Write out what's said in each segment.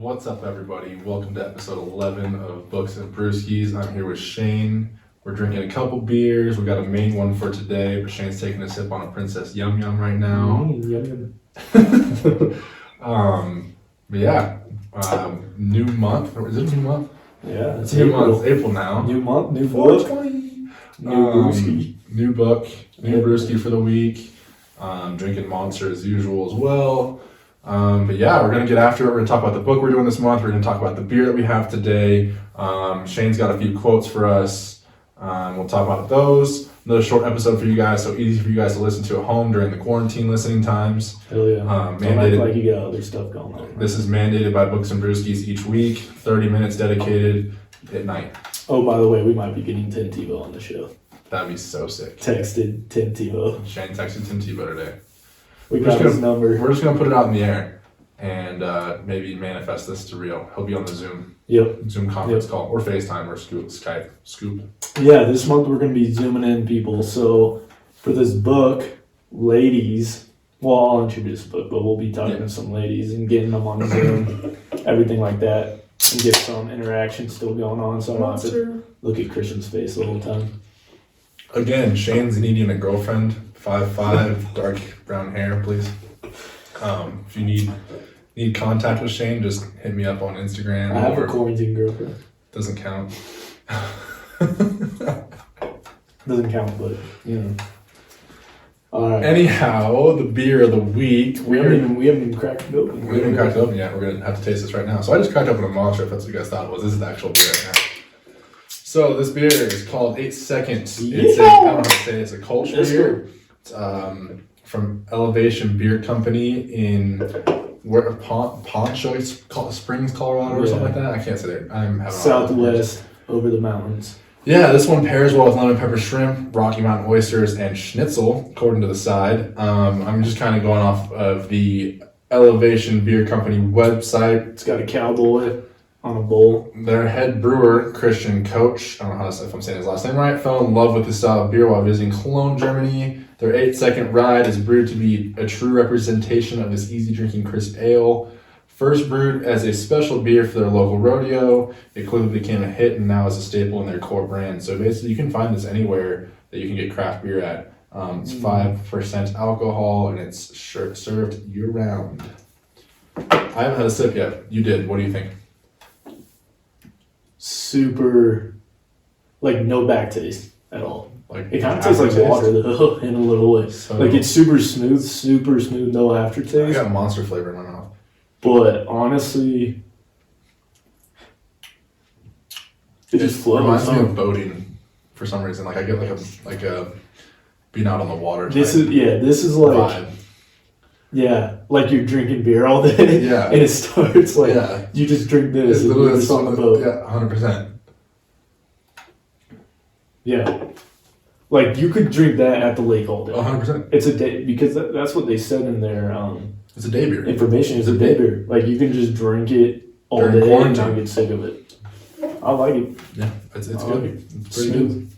What's up, everybody? Welcome to episode 11 of Books and Brewskies. I'm here with Shane. We're drinking a couple beers. We got a main one for today, but Shane's taking a sip on a Princess Yum Yum right now. Yum. But yeah, new month. Or is it new month? Yeah, It's new month. It's April now. New month, new book. 420. New brewski. New book, new brewski for the week. Drinking Monster as usual as well. But yeah, we're going to get after it. We're going to talk about the book we're doing this month. We're going to talk about the beer that we have today. Shane's got a few quotes for us. We'll talk about those. Another short episode for you guys, so easy for you guys to listen to at home during the quarantine listening times. Hell yeah. Mandated. Don't act like you got other stuff going on. This is mandated by Books and Brewskis each week. 30 minutes dedicated at night. Oh, by the way, we might be getting Tim Tebow on the show. That'd be so sick. Texted Tim Tebow. Shane texted Tim Tebow today. We got his number. We're just going to put it out in the air and maybe manifest this to real. He'll be on the Zoom conference call or FaceTime or Skype. Scoop. Yeah, this month we're going to be zooming in people. So for this book, ladies, well, I'll introduce the book, but we'll be talking to some ladies and getting them on Zoom, everything like that, and get some interaction still going on. So I don't have to look at Christian's face the whole time. Again, Shane's needing a girlfriend, 5'5", dark brown hair, please. If you need contact with Shane, just hit me up on Instagram. I have a quarantine girlfriend. Doesn't count. Doesn't count, but you know. All right. Anyhow, the beer of the week. We haven't even cracked it open. We haven't cracked it open yet. We're gonna have to taste this right now. So I just cracked open a Monster. If that's what you guys thought it was. This is the actual beer right now. So this beer is called 8 Seconds. It's I don't know how to say it's a Kolsch beer. It's from Elevation Beer Company in Poncho Springs, Colorado, or something like that. I can't say that. I'm having Southwest over the mountains. Yeah, this one pairs well with lemon pepper shrimp, Rocky Mountain oysters, and schnitzel, according to the side. I'm just kind of going off of the Elevation Beer Company website. It's got a cowboy on a bowl. Their head brewer, Christian Koch, I don't know if I'm saying his last name right, fell in love with this style of beer while visiting Cologne, Germany. Their 8-second ride is brewed to be a true representation of this easy-drinking crisp ale. First brewed as a special beer for their local rodeo, it quickly became a hit and now is a staple in their core brand. So basically, you can find this anywhere that you can get craft beer at. It's 5% alcohol and it's served year-round. I haven't had a sip yet. You did. What do you think? Super, like no back taste at all. Like it kind of tastes like water though, in a little way. So, like it's super smooth, no aftertaste. I got Monster flavor in my mouth. But honestly, it just flows. Reminds me of boating for some reason. Like I get like a being out on the water. This is like vibe. Yeah, like you're drinking beer all day. Yeah, and it starts like you just drink this. It's literally it's on the boat. Yeah, 100%. Yeah, like you could drink that at the lake all day. 100%. It's a day because that's what they said in their It's a day beer. Information. It's a day beer. Like you can just drink it all day and not get sick of it. I like it. Yeah, it's good. It's pretty good.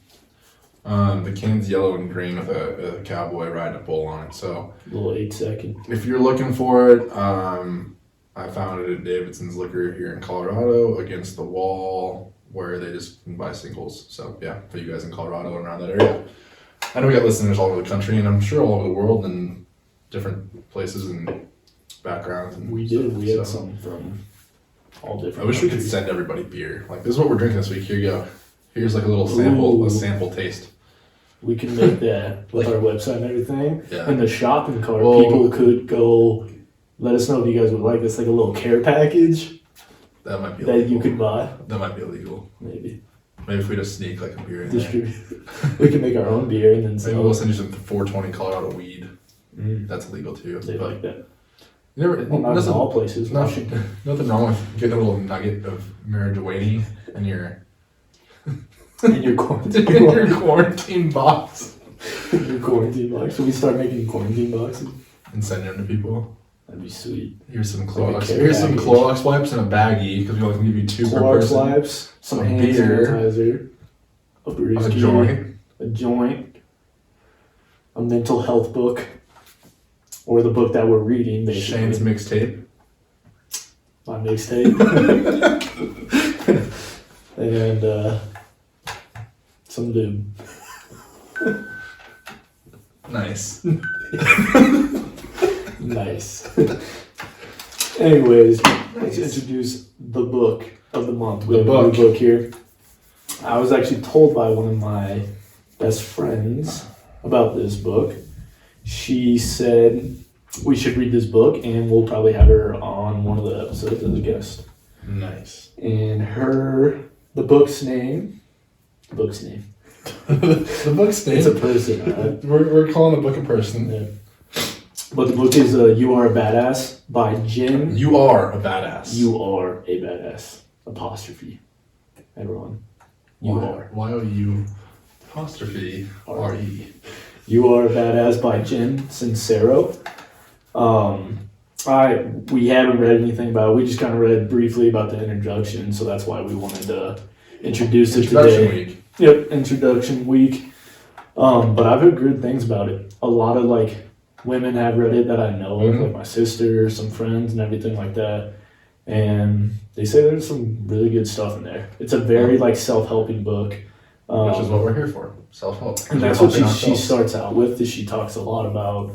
The can's yellow and green with a cowboy riding a bull on it. So a little 8 second. If you're looking for it, I found it at Davidson's Liquor here in Colorado against the wall where they just can buy singles. So yeah, for you guys in Colorado and around that area. I know we got listeners all over the country and I'm sure all over the world and different places and backgrounds. And we did. We had some from all different. I wish we could send everybody beer. Like this is what we're drinking this week. Here you go. Here's like a little sample, a sample taste. We can make that with our website and everything. Yeah. And the shopping cart, people could go. Let us know if you guys would like this, like a little care package. That might be that illegal. You could buy. That might be illegal. Maybe if we just sneak like a beer in there. We can make our own beer and then sell. Maybe we'll send you some 420 Colorado weed. That's illegal too. They like that. You never, not in all places. Nothing wrong with getting a little nugget of marijuana in your quarantine box. Your quarantine box. Should we start making quarantine boxes and send them to people? That'd be sweet. Here's some Clorox. Here's some Clorox wipes in a baggie because we only can give you 2 per person. Clorox wipes, some hand sanitizer, a Brewskies, a joint, a mental health book, or the book that we're reading. Basically. Shane's mixtape. my mixtape, and some dude. Nice. Nice. Anyways, let's introduce the book of the month. We have a new book here. I was actually told by one of my best friends about this book. She said we should read this book, and we'll probably have her on one of the episodes as a guest. Nice. And the book's name. The book's name. It's a person. We're calling the book a person. Yeah. But the book is You Are a Badass by Jen. You are a badass. You are a badass. Apostrophe. Everyone. You are. Y-O-U apostrophe R-E. You Are a Badass by Jen Sincero. We haven't read anything about it. We just kind of read briefly about the introduction, so that's why we wanted to introduce it today. Introduction week. Yep, introduction week. But I've heard good things about it. A lot of women have read it that I know of, like my sister, some friends, and everything like that. And they say there's some really good stuff in there. It's a very self-helping book. Which is what we're here for, self-help. And that's what she starts out with. Is she talks a lot about.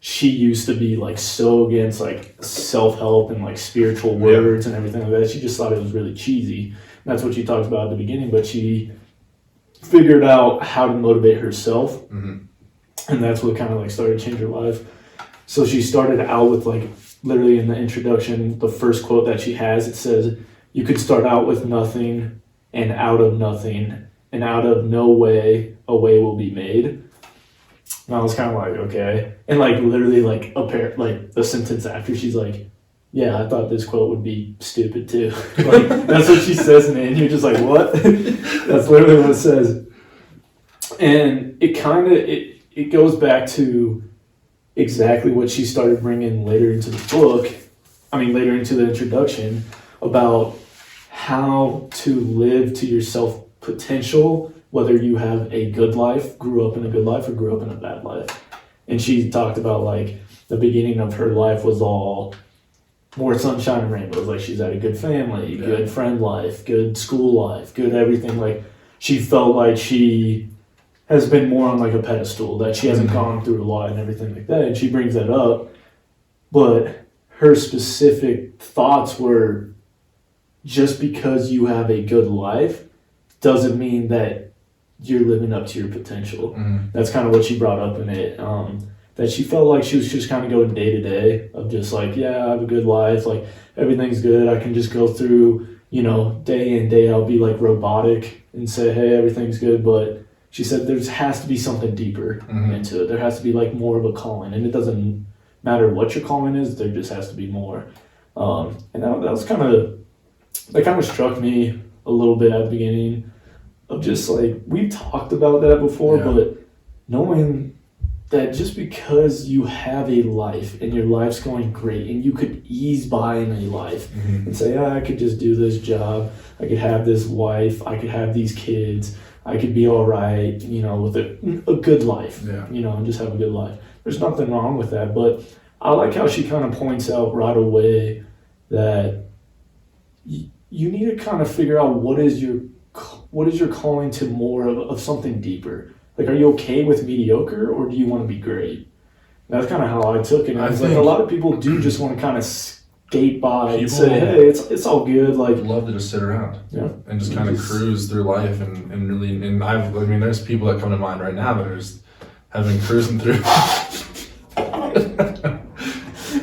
She used to be so against self-help and spiritual words and everything like that. She just thought it was really cheesy. And that's what she talks about at the beginning. But she figured out how to motivate herself, and that's what kind of started to change her life. So she started out with literally in the introduction, the first quote that she has, it says, "You could start out with nothing, and out of nothing, and out of no way, a way will be made." And I was kind of okay. And literally the sentence after, she's "Yeah, I thought this quote would be stupid too." That's what she says, man. You're just what? That's literally what it says. And it goes back to exactly what she started bringing later into the book. Later into the introduction, about how to live to your self potential, whether you have a good life, grew up in a good life, or grew up in a bad life. And she talked about the beginning of her life was all more sunshine and rainbows. She's had a good family, good friend life, good school life, good everything. She felt like she has been more on a pedestal, that she hasn't gone through a lot and everything like that. And she brings that up. But her specific thoughts were, just because you have a good life doesn't mean that you're living up to your potential. That's kind of what she brought up in it. That she felt like she was just kind of going day to day of just yeah, I have a good life, everything's good. I can just go through, day in, day out, be robotic and say, hey, everything's good. But she said there has to be something deeper into it. There has to be more of a calling, and it doesn't matter what your calling is. There just has to be more. And that was kind of struck me a little bit at the beginning of just we've talked about that before, but knowing that just because you have a life and your life's going great and you could ease by in a life and say, I could just do this job, I could have this wife, I could have these kids, I could be all right, with a good life, and just have a good life. There's nothing wrong with that, but I like how she kind of points out right away that you need to kind of figure out what is your calling to more of something deeper. Are you okay with mediocre, or do you want to be great? And that's kind of how I took it. And I was a lot of people do just want to kind of skate by and say, hey, it's all good. Love to just sit around and just kind of cruise through life and really, and there's people that come to mind right now that are just have been cruising through.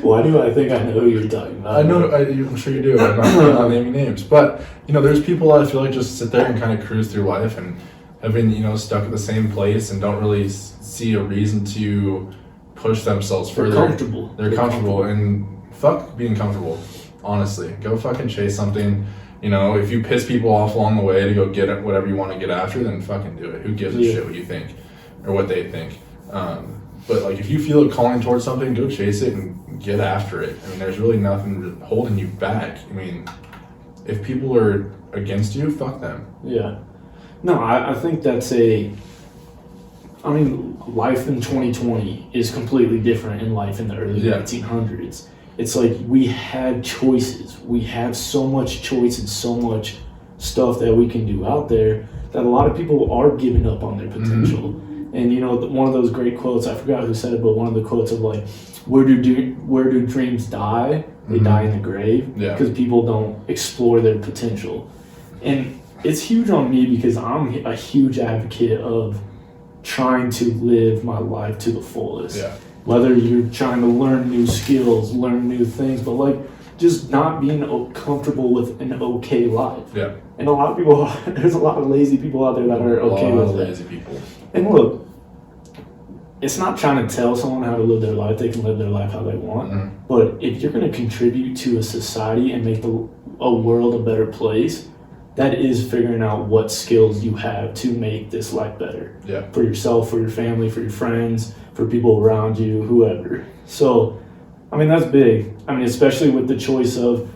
Why do I think I know who you're talking about? I know, I'm sure you do. I'm not naming names. But, there's people that I feel just sit there and kind of cruise through life and have been, stuck at the same place and don't really see a reason to push themselves further. They're comfortable. And fuck being comfortable, honestly. Go fucking chase something. If you piss people off along the way to go get whatever you want to get after, then fucking do it. Who gives a shit what you think or what they think? But if you feel a calling towards something, go chase it and get after it. There's really nothing holding you back. If people are against you, fuck them. Yeah. No, I think that's life in 2020 is completely different in life in the early 1900s. it's like we have choices. We have so much choice and so much stuff that we can do out there that a lot of people are giving up on their potential. And you know, one of those great quotes, I forgot who said it, but one of the quotes of like, where do dreams die? They die in the grave, because people don't explore their potential. And it's huge on me because I'm a huge advocate of trying to live my life to the fullest. Yeah. Whether you're trying to learn new skills, learn new things, but like just not being comfortable with an okay life. Yeah. And a lot of people, there's a lot of lazy people out there that are okay with that. Lazy people. And look, it's not trying to tell someone how to live their life. They can live their life how they want. Mm-hmm. But if you're going to contribute to a society and make a world a better place, that is figuring out what skills you have to make this life better. Yeah. For yourself, for your family, for your friends, for people around you, whoever. So, I mean, that's big. I mean, especially with the choice of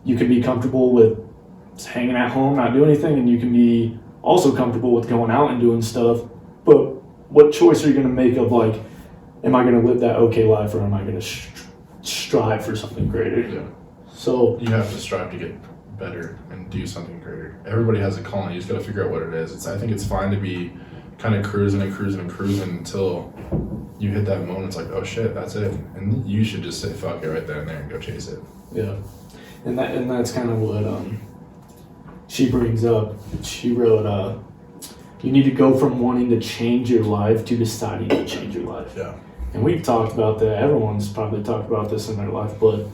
you can be comfortable with hanging at home, not doing anything, and you can be also comfortable with going out and doing stuff. But what choice are you going to make of like, am I going to live that okay life, or am I going to strive for something greater? Yeah. So you have to strive to get better and do something greater. Everybody has a calling. You just got to figure out what it is. I think it's fine to be kind of cruising until you hit that moment. It's like, oh shit, that's it. And you should just say fuck it right then and there and go chase it. Yeah. And that's kind of what she brings up. She wrote, you need to go from wanting to change your life to deciding to change your life. Yeah. And we've talked about that. Everyone's probably talked about this in their life, but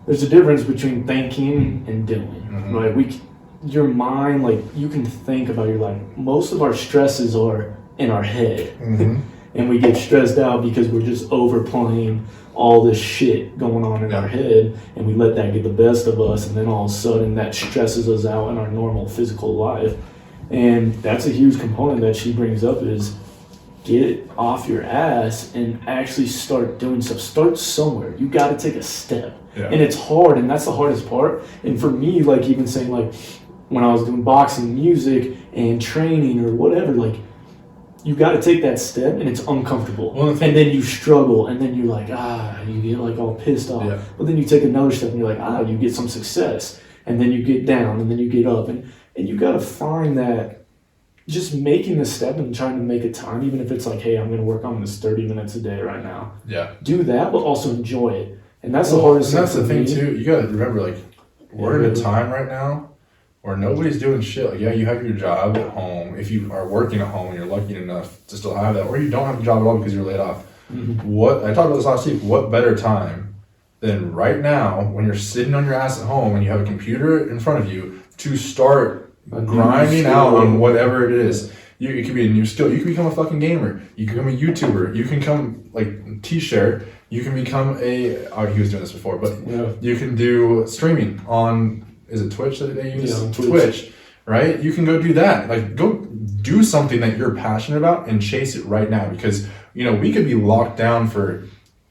there's a difference between thinking and doing. Mm-hmm. Right? Your mind, like, you can think about your life. Most of our stresses are in our head. Mm-hmm. And we get stressed out because we're just overplaying all this shit going on in our head, and we let that get the best of us, and then all of a sudden that stresses us out in our normal physical life. And that's a huge component that she brings up, is get off your ass and actually start doing stuff. Start somewhere. You got to take a step. Yeah. And it's hard, and that's the hardest part. And for me, like, even saying, like, when I was doing boxing, music, and training or whatever, like, you got to take that step, and it's uncomfortable. Well, and then you struggle, and then you're like, you get like all pissed off. Yeah. But then you take another step, and you're like, you get some success. And then you get down, and then you get up. And you got to find that just making the step and trying to make a time, even if it's like, hey, I'm going to work on this 30 minutes a day right now. Yeah. Do that, but also enjoy it. And that's the hardest thing. And that's the thing, too. You got to remember, like, we're in a time right now where nobody's doing shit. Like, yeah, you have your job at home. If you are working at home and you're lucky enough to still have that, or you don't have a job at all because you're laid off. Mm-hmm. I talked about this last week. What better time than right now, when you're sitting on your ass at home and you have a computer in front of you, to start grinding out on whatever it is. It could be a new skill. You can become a fucking gamer. You can become a YouTuber. You can become, like, T-shirt. You can become he was doing this before, but you can do streaming on, is it Twitch that they use? Yeah, Twitch, right? You can go do that. Like, go do something that you're passionate about and chase it right now, because, you know, we could be locked down for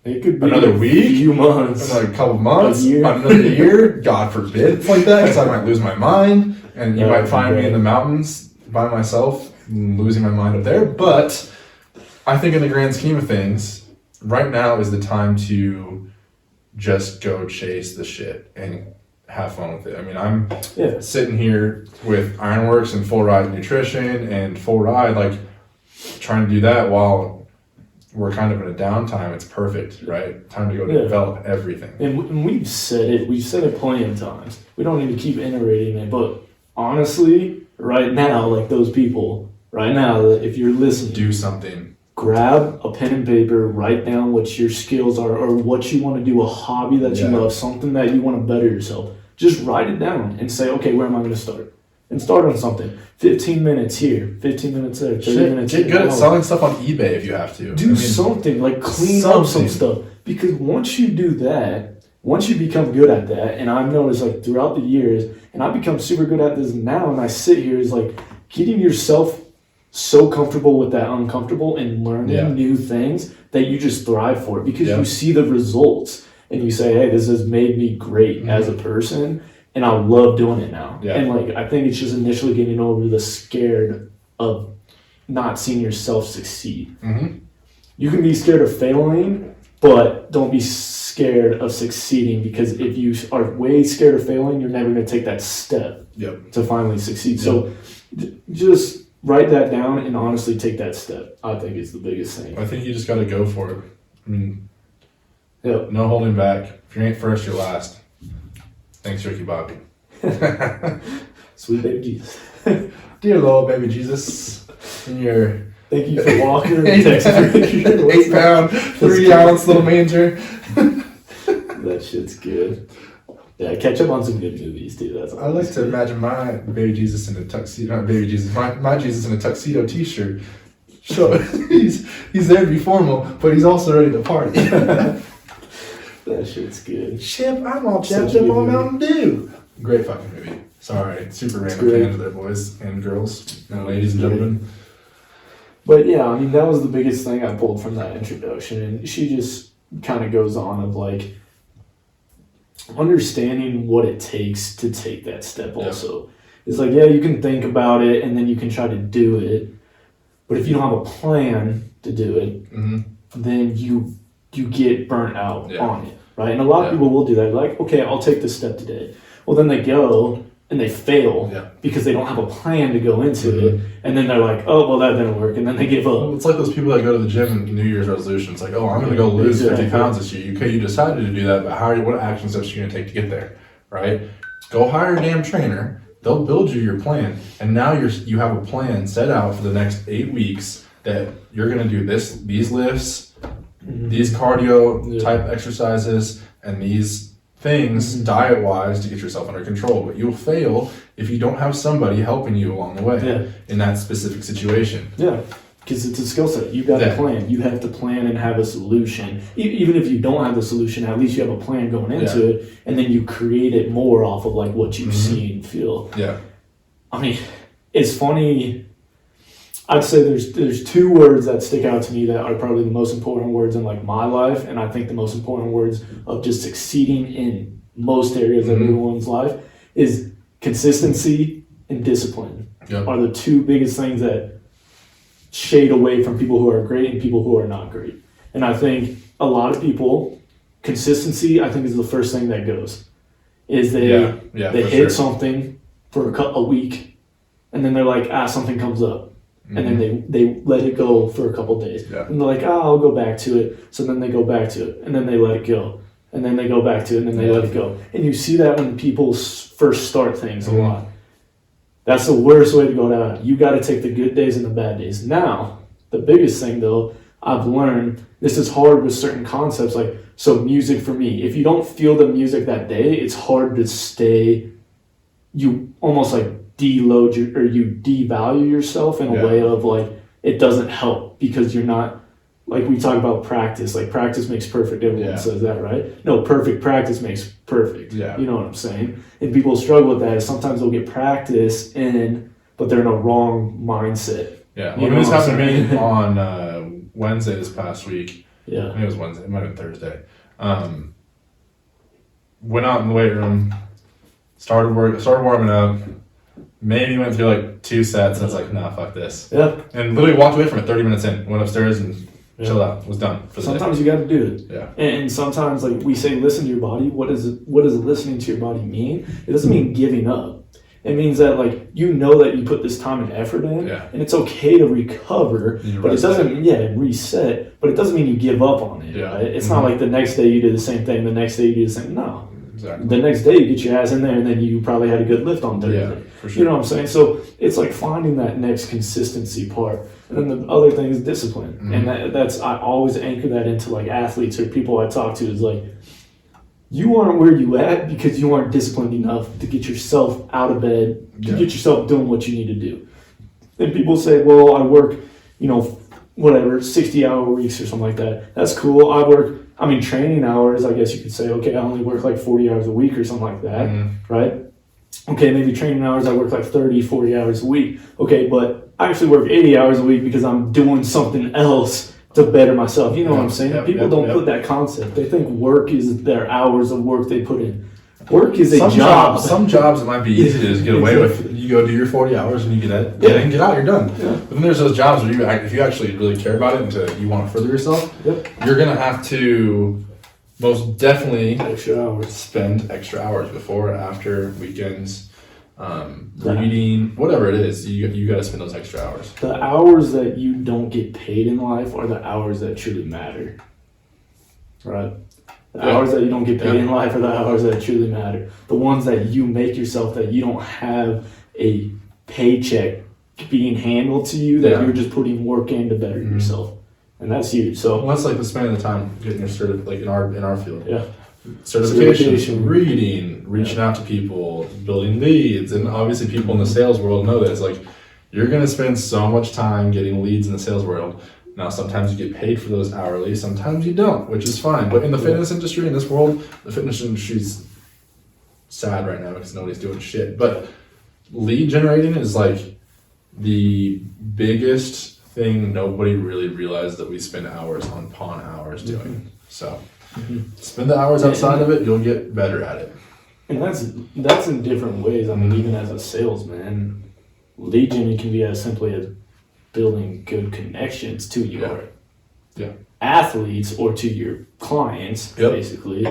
another week, a few months, another couple months, another year, God forbid, it's like that, because I might lose my mind, and you might find me in the mountains by myself, losing my mind up there. But I think in the grand scheme of things, right now is the time to just go chase the shit and have fun with it. I mean, I'm sitting here with Ironworks and Full Ride Nutrition and Full Ride, like, trying to do that while we're kind of in a downtime. It's perfect, right? Time to go develop everything. And we've said it plenty of times. We don't need to keep iterating it, but honestly, right now, like, those people, right now, if you're listening, do something. Grab a pen and paper, write down what your skills are, or what you want to do, a hobby that you love, something that you want to better yourself. Just write it down and say, okay, where am I going to start? And start on something. 15 minutes here, 15 minutes there, 30 minutes Get good at selling stuff on eBay if you have to. Do something, like clean up some stuff. Because once you do that, once you become good at that, and I've noticed, like, throughout the years, and I've become super good at this now, and I sit here, is like getting yourself so comfortable with that uncomfortable and learning new things that you just thrive for it, because you see the results and you say, hey, this has made me great as a person, and I love doing it now. And, like, I think it's just initially getting over the scared of not seeing yourself succeed. You can be scared of failing, but don't be scared of succeeding, because if you are way scared of failing, you're never going to take that step to finally succeed. So just write that down and honestly take that step. I think is the biggest thing. I think you just got to go for it. I mean, no holding back. If you ain't first, you're last. Thanks, Ricky Bobby. Sweet baby Jesus. Dear Lord, baby Jesus, in your thank you for Walker. 8 pound, 3 ounce little manger. That shit's good. Yeah, catch up on some good movies too. That's I like to imagine my baby Jesus in a tuxedo. Not baby Jesus, my Jesus in a tuxedo T-shirt. So he's there to be formal, but he's also ready to party. That shit's good. Chip, I'm all jacked up on Mountain Dew. Great fucking movie. Sorry, super random tangent there, boys and girls and ladies and gentlemen. But yeah, I mean, that was the biggest thing I pulled from that introduction. And she just kind of goes on of like understanding what it takes to take that step also. It's like, yeah, you can think about it and then you can try to do it. But if you don't have a plan to do it, then you get burnt out on it, right? And a lot of people will do that. Like, okay, I'll take this step today. Well, then they go and they fail because they don't have a plan to go into it. And then they're like, oh, well, that didn't work. And then they give up. It's like those people that go to the gym and New Year's resolutions. Like, oh, I'm going to go lose 50 pounds this year. You decided to do that, but what action steps are you going to take to get there, right? Go hire a damn trainer. They'll build you your plan. And now you have a plan set out for the next 8 weeks that you're going to do these lifts, these cardio type exercises, and these things diet-wise to get yourself under control. But you'll fail if you don't have somebody helping you along the way in that specific situation. Yeah, because it's a skill set. You got to plan. You have to plan and have a solution. Even if you don't have the solution, at least you have a plan going into it, and then you create it more off of like what you see and feel. Yeah. I mean, it's funny. I'd say there's 2 words that stick out to me that are probably the most important words in like my life, and I think the most important words of just succeeding in most areas of everyone's life is consistency and discipline. Are the 2 biggest things that shade away from people who are great and people who are not great. And I think a lot of people, consistency, I think is the first thing that goes. Is they hit something for a week, and then they're like, something comes up. And then they let it go for a couple days. And they're like, I'll go back to it. So then they go back to it. And then they let it go. And then they go back to it. And then they let it go. And you see that when people first start things a lot. That's the worst way to go down. You got to take the good days and the bad days. Now, the biggest thing, though, I've learned, this is hard with certain concepts. Like, so music for me, if you don't feel the music that day, it's hard to stay, you almost like deload you devalue yourself in a way of like, it doesn't help because you're not, like we talk about practice, like practice makes perfect. Everyone says that, right? No, perfect practice makes perfect. Yeah. You know what I'm saying? And people struggle with that. Sometimes they'll get practice in, but they're in a wrong mindset. Yeah. Well, this happened to me on Wednesday this past week. Yeah. I think it was Wednesday. It might have been Thursday. Went out in the weight room, started warming up. Maybe went through like 2 sets. I was like, nah, fuck this. Yeah. And literally walked away from it 30 minutes in. Went upstairs and chilled out. Was done for the Sometimes day. You got to do it. Yeah. And sometimes, like we say, listen to your body. What does listening to your body mean? It doesn't mean giving up. It means that like you know that you put this time and effort in, and it's okay to recover. But it doesn't, reset. But it doesn't mean you give up on it. Yeah. Right? It's not like the next day you do the same thing. The next day you do the same. No. Exactly. The next day you get your ass in there and then you probably had a good lift on Thursday. Yeah, for sure. You know what I'm saying? So it's like finding that next consistency part. And then the other thing is discipline. And that's I always anchor that into like athletes or people I talk to is like, you aren't where you at because you aren't disciplined enough to get yourself out of bed, to get yourself doing what you need to do. And people say, well, I work, 60-hour weeks or something like that. That's cool. Training hours, I guess you could say, okay, I only work like 40 hours a week or something like that, right? Okay, maybe training hours, I work like 30, 40 hours a week. Okay, but I actually work 80 hours a week because I'm doing something else to better myself. You know what I'm saying? People don't put that concept. They think work is their hours of work they put in. Work is a job. Some jobs it might be easy to just get away with. You go do your 40 hours and you get out, get out, you're done. Yeah. But then there's those jobs where if you actually really care about it and you want to further yourself, you're gonna have to most definitely extra hours. spend extra hours before, after, weekends, reading, whatever it is. You got to spend those extra hours. The hours that you don't get paid in life are the hours that truly matter. Right? The hours that you don't get paid in life are the hours that truly matter. The ones that you make yourself, that you don't have a paycheck being handled to you, that you're just putting work in to better yourself. And that's huge. So well, that's like the span of the time getting your like in our field. Yeah. Certification, reading, reaching out to people, building leads, and obviously people in the sales world know that it's like you're gonna spend so much time getting leads in the sales world. Now, sometimes you get paid for those hourly, sometimes you don't, which is fine. But in the fitness industry, in this world, the fitness industry's sad right now because nobody's doing shit. But lead generating is like the biggest thing nobody really realizes that we spend hours upon hours doing. So spend the hours outside of it, you'll get better at it. And that's in different ways. I mean, even as a salesman, lead gen can be as simply as building good connections to your athletes or to your clients, basically.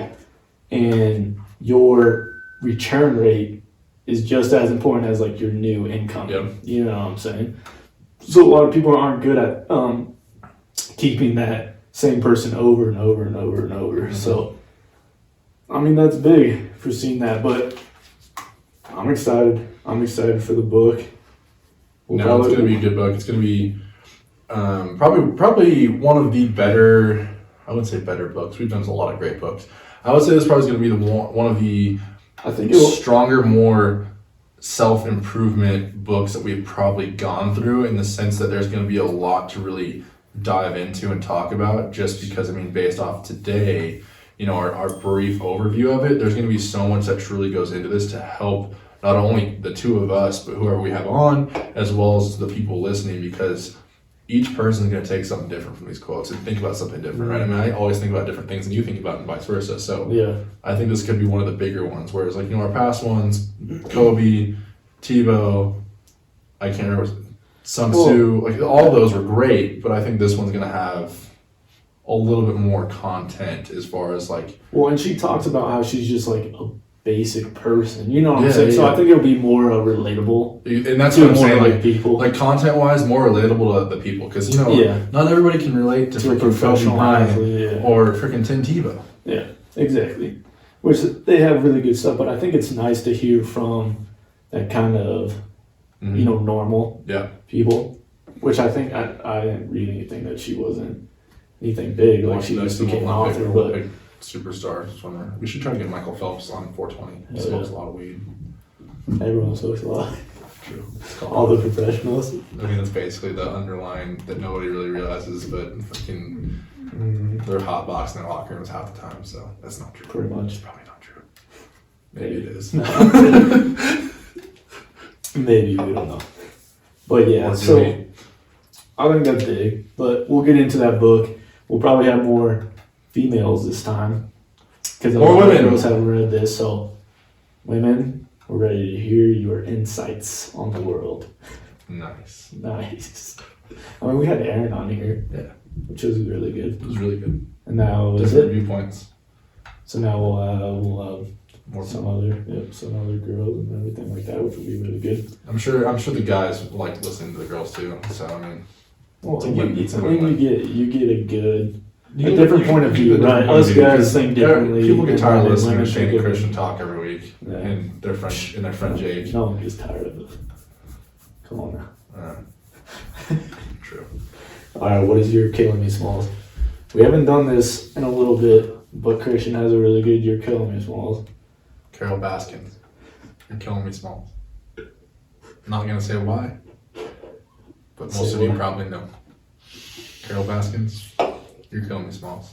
And your return rate is just as important as like your new income. You know what I'm saying? So a lot of people aren't good at keeping that same person over and over and over and over. So, I mean, that's big for seeing that, but I'm excited. I'm excited for the book. It's going to be a good book. It's going to be probably one of the better, I wouldn't say better books. We've done a lot of great books. I would say this probably is going to be one of the stronger, more self-improvement books that we've probably gone through, in the sense that there's going to be a lot to really dive into and talk about, just because, I mean, based off today, you know, our brief overview of it, there's going to be so much that truly goes into this to help not only the two of us, but whoever we have on, as well as the people listening, because each person is going to take something different from these quotes and think about something different, right? I mean, I always think about different things than you think about, and vice versa. So I think this could be one of the bigger ones, whereas, like, you know, our past ones, Kobe, Tebow, I can't remember, Sun Tzu, like, all those were great, but I think this one's going to have a little bit more content as far as, like... Well, and she talks about how she's just, like, a basic person, you know what I'm saying? So I think it'll be more relatable, and that's what I'm saying. Like people, like content wise, more relatable to the people, because you know, not everybody can relate to freaking professional athlete or freaking Tim Tebow. Yeah, exactly. Which they have really good stuff, but I think it's nice to hear from that kind of you know, normal people. Which I think I didn't read anything that she wasn't anything big, like she just became an author, but. Superstar swimmer. We should try to get Michael Phelps on 420. He smokes a lot of weed. Everyone smokes a lot. True. All the professionals. I mean, that's basically the underlying that nobody really realizes, but fucking they're hot boxing their locker rooms half the time, so that's not true. Pretty much. It's probably not true. Maybe it is. Maybe, we don't know. But yeah, so I think that's big, but we'll get into that book. We'll probably have more females this time, because more women girls haven't read this. So women, we're ready to hear your insights on the world. Nice. I mean, we had Aaron on here, which was really good. It was really good. And now different viewpoints. So now we'll have more some other girls and everything like that, which will be really good. I'm sure the guys like listening to the girls too. So I mean, you get a good. A different point of view, right? Us guys think differently. People get tired of listening to Shane and Christian talk every week in their French age. No one gets tired of it. Come on now. True. All right, what is your killing me smalls? We haven't done this in a little bit, but Christian has a really good "You're killing me smalls." Carol Baskins, "You're killing me smalls." Not gonna say why, but most of you probably know. Carol Baskins. You're killing me, Smalls.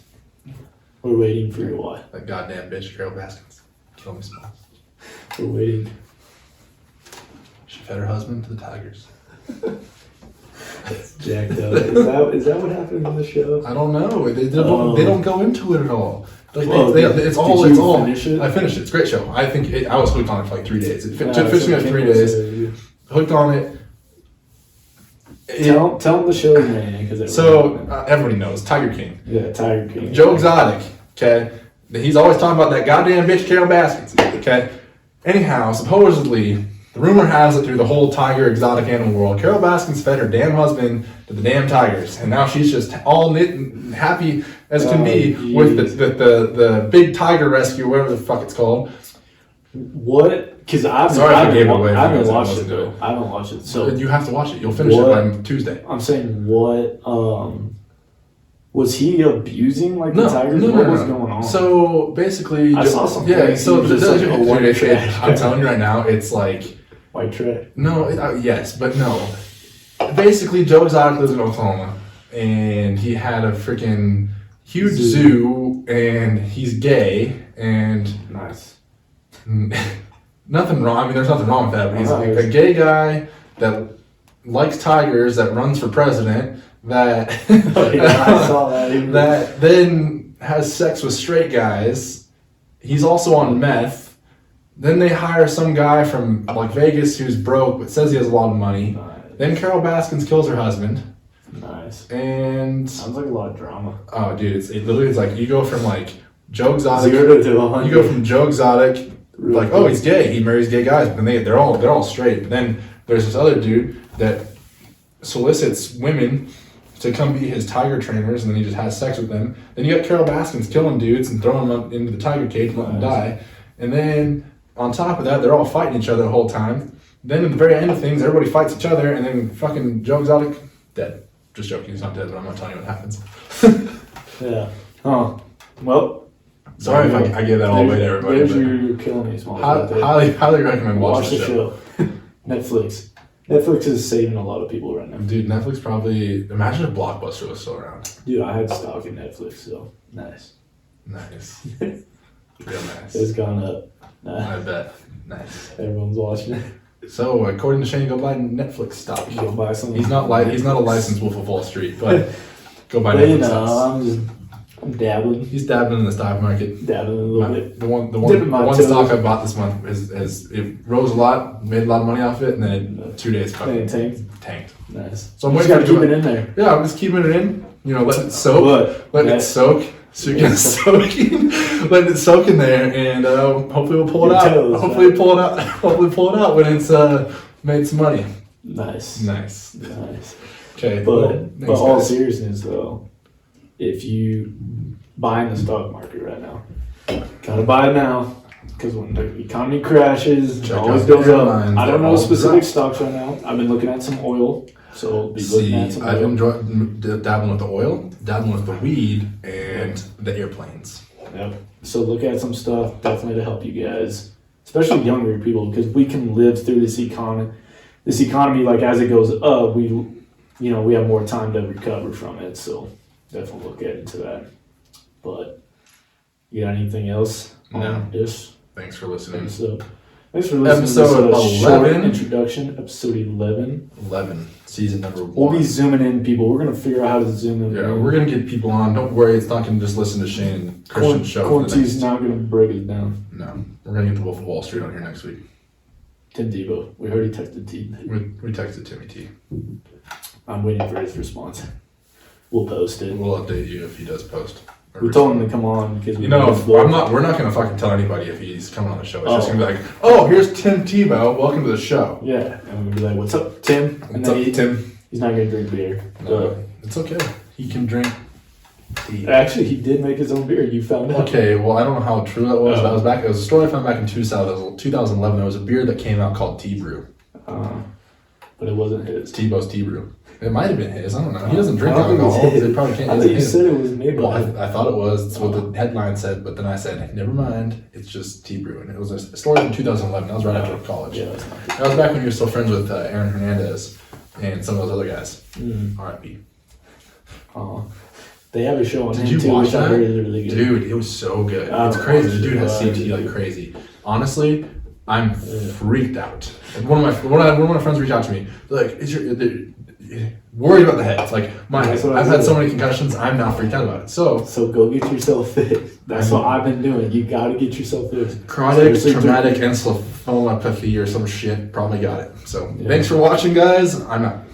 We're waiting for your why. That goddamn bitch, Carol Baskins. Kill me, Smalls. We're waiting. She fed her husband to the tigers. That's jacked up. Is that what happened in the show? I don't know. They don't go into it at all. Like it's all. Finish it? I finished it. It's a great show. I think I was hooked on it for like 3 days. It finished me after 3 days. Hooked on it. Tell them the show's name, because everybody knows Tiger King. Yeah, Tiger King. Joe Exotic. Okay, He's always talking about that goddamn bitch Carol Baskins. Okay. Anyhow, supposedly, the rumor has it through the whole tiger exotic animal world, Carol Baskins fed her damn husband to the damn tigers, and now she's just all knit and happy as can be with the big tiger rescue, whatever the fuck it's called. What? Because I haven't watched it though. I haven't watched it. So you have to watch it. You'll finish it by Tuesday. I'm saying, what? Was he abusing the tigers? What was going on? So basically, I saw something. Yeah. So I'm telling you right now, it's like white trash. No. Yes, but no. Basically, Joe Exotic lives in Oklahoma, and he had a freaking huge zoo, and he's gay, and nice. Nothing wrong. I mean, there's nothing wrong with that. But he's a gay guy that likes tigers, that runs for president, that I saw that. That then has sex with straight guys. He's also on meth. Then they hire some guy from Vegas who's broke but says he has a lot of money. Nice. Then Carol Baskins kills her husband. Nice. And sounds like a lot of drama. Oh, dude, it literally is like you go from Joe Exotic. 0 to 100. You go from Joe Exotic, oh, he's gay. He marries gay guys, but then they're all straight. But then there's this other dude that solicits women to come be his tiger trainers, and then he just has sex with them. Then you got Carol Baskins killing dudes and throwing them into the tiger cage and letting them die. And then on top of that, they're all fighting each other the whole time. Then at the very end of things, everybody fights each other, and then fucking Joe Exotic dead. Just joking, he's not dead, but I'm not telling you what happens. Yeah. Oh. Well. Sorry if I gave that all away to everybody. You're killing me, small. Highly recommend watching the show. Netflix. Netflix is saving a lot of people right now. Dude, Netflix probably... Imagine if Blockbuster was still around. Dude, I had stock in Netflix, so nice. Nice. Real nice. It's gone up. I bet. Nice. Everyone's watching it. So, according to Shane, go buy Netflix stock. Go buy some. He's not a licensed Wolf of Wall Street, but go buy Netflix stock. I'm dabbling. He's dabbling in the stock market. Dabbling a little bit. The one stock I bought this month has it rose a lot, made a lot of money off it, and then in 2 days fucking tanked. Nice. So I'm waiting to keep it in there. Yeah, I'm just keeping it in. Let it soak. Let it soak. So you get soaking. Let it soak in there, and hopefully we'll pull it out. Hopefully pull it out when it's made some money. Nice. Okay. But all seriousness though, if you buy in the stock market right now, gotta buy it now, because when the economy crashes, it always goes up. I don't know specific stocks right now. I've been looking at some oil, so be looking at some oil. I've been dabbling with the oil, dabbling with the weed, and the airplanes. Yep. So look at some stuff definitely to help you guys, especially younger people, because we can live through this economy. This economy, as it goes up, we have more time to recover from it. So definitely look into that. But you got anything else on this? Thanks for listening. Thanks for listening Episode to this 11. Introduction, episode 11. 11, season number 1. We'll be zooming in, people. We're going to figure out how to zoom in. Yeah, we're going to get people on. Don't worry, it's not going to just listen to Shane and Christian's show. Quarantine's not going to break us down. No, we're going to get the Wolf of Wall Street on here next week. Tim Tebow. We already texted T. We texted Timmy T. I'm waiting for his response. We'll post it. We'll update you if he does post. We told him to come on because we're not gonna fucking tell anybody if he's coming on the show. It's just gonna be like, oh, here's Tim Tebow. Welcome to the show. Yeah, and we'll be like, what's up, Tim? What's up, Tim? He's not gonna drink beer. No, it's okay. He can drink tea. Actually, he did make his own beer. You found out. Okay, well, I don't know how true that was. That was back. It was a story I found back in 2011. There was a beer that came out called Tea Brew. But it wasn't his. Tebow's Tea Brew. It might have been his. I don't know. He doesn't drink alcohol. It probably can't. I thought you said it was made by. Well, I thought it was. That's what the headline said. But then I said, never mind. It's just Tea Brew. And it was a story from 2011. That was right after college. Yeah, that was back when you were still friends with Aaron Hernandez and some of those other guys. R.I.P. They have a show on Did you watch that? Really good. Dude, it was so good. It's crazy. The dude has CT like crazy. Honestly, I'm freaked out. One of my friends reached out to me. They're like, "Is worried about the head?" It's like I've had so many concussions. I'm now freaked out about it. So go get yourself fit. That's what I've been doing. You got to get yourself fit. Chronic traumatic encephalopathy or some shit. Probably got it. So thanks for watching, guys. I'm out.